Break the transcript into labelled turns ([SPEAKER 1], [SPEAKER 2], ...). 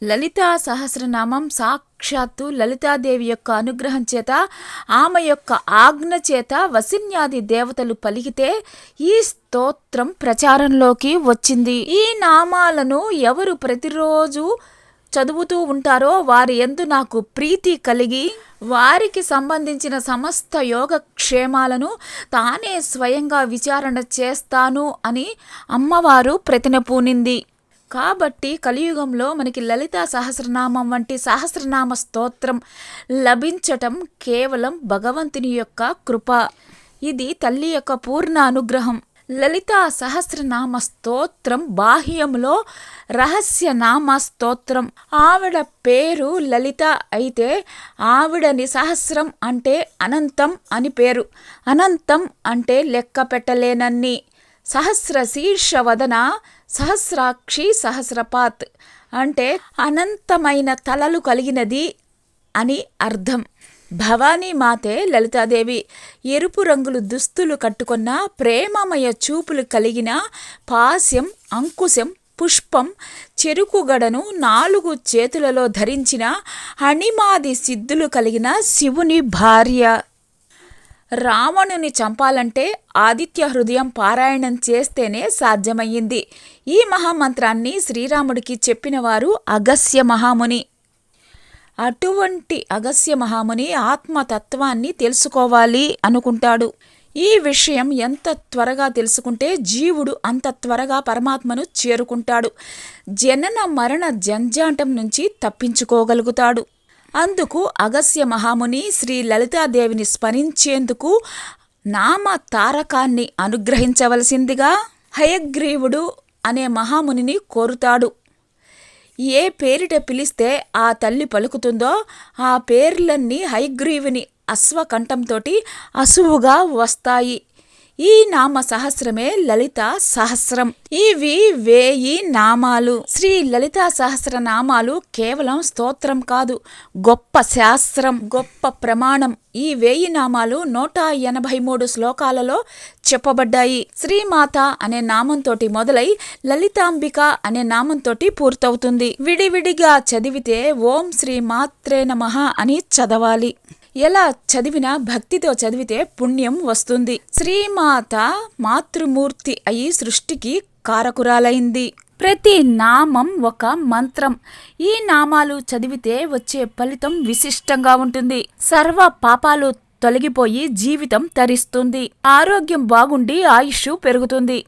[SPEAKER 1] లలితా సహస్రనామం సాక్షాత్తు లలితాదేవి యొక్క అనుగ్రహం చేత, ఆమె యొక్క ఆజ్ఞ చేత వసిన్యాది దేవతలు పలికితే ఈ స్తోత్రం ప్రచారంలోకి వచ్చింది. ఈ నామాలను ఎవరు ప్రతిరోజు చదువుతూ ఉంటారో వారి యందు నాకు ప్రీతి కలిగి వారికి సంబంధించిన సమస్త యోగక్షేమాలను తానే స్వయంగా విచారణ చేస్తాను అని అమ్మవారు ప్రతిన పూనింది. కాబట్టి కలియుగంలో మనకి లలితా సహస్రనామం వంటి సహస్రనామ స్తోత్రం లభించటం కేవలం భగవంతుని యొక్క కృప. ఇది తల్లి యొక్క పూర్ణ అనుగ్రహం. లలితా సహస్రనామ స్తోత్రం బాహ్యంలో రహస్యనామ స్తోత్రం. ఆవిడ పేరు లలిత అయితే ఆవిడని సహస్రం అంటే అనంతం అని పేరు. అనంతం అంటే లెక్క పెట్టలేనన్ని. సహస్ర శీర్ష వదన సహస్రాక్షి సహస్రపాత్ అంటే అనంతమైన తలలు కలిగినది అని అర్థం. భవానీ మాతే లలితాదేవి ఎరుపు రంగులు దుస్తులు కట్టుకున్న ప్రేమమయ చూపులు కలిగిన పాస్యం, అంకుశం, పుష్పం, చెరుకుగడను 4 చేతులలో ధరించిన అణిమాది సిద్ధులు కలిగిన శివుని భార్య. రావణుని చంపాలంటే ఆదిత్య హృదయం పారాయణం చేస్తేనే సాధ్యమయ్యింది. ఈ మహామంత్రాన్ని శ్రీరాముడికి చెప్పినవారు అగస్య మహాముని. అటువంటి అగస్య మహాముని ఆత్మతత్వాన్ని తెలుసుకోవాలి అనుకుంటాడు. ఈ విషయం ఎంత త్వరగా తెలుసుకుంటే జీవుడు అంత త్వరగా పరమాత్మను చేరుకుంటాడు. జనన మరణ జంజాటం నుంచి తప్పించుకోగలుగుతాడు. అందుకు అగస్య మహాముని శ్రీ లలితాదేవిని స్మరించేందుకు నామ తారకాన్ని అనుగ్రహించవలసిందిగా హయగ్రీవుడు అనే మహామునిని కోరుతాడు. ఏ పేరిట పిలిస్తే ఆ తల్లి పలుకుతుందో ఆ పేర్లన్నీ హయగ్రీవుని అశ్వకంఠంతోటి అసువుగా వస్తాయి. ఈ నామ సహస్రమే లలితా సహస్రం. ఇవి 1000 నామాలు. శ్రీ లలితా సహస్ర నామాలు కేవలం స్తోత్రం కాదు, గొప్ప శాస్త్రం, గొప్ప ప్రమాణం. ఈ 1000 నామాలు 183 శ్లోకాలలో చెప్పబడ్డాయి. శ్రీమాత అనే నామంతోటి మొదలై లలితాంబిక అనే నామంతోటి పూర్తవుతుంది. విడివిడిగా చదివితే ఓం శ్రీ మాత్రే నమః అని చదవాలి. ఎలా చదివినా భక్తితో చదివితే పుణ్యం వస్తుంది. శ్రీమాత మాతృమూర్తి అయి సృష్టికి కారకురాలైంది. ప్రతి నామం ఒక మంత్రం. ఈ నామాలు చదివితే వచ్చే ఫలితం విశిష్టంగా ఉంటుంది. సర్వ పాపాలు తొలగిపోయి జీవితం తరిస్తుంది. ఆరోగ్యం బాగుండి ఆయుష్ పెరుగుతుంది.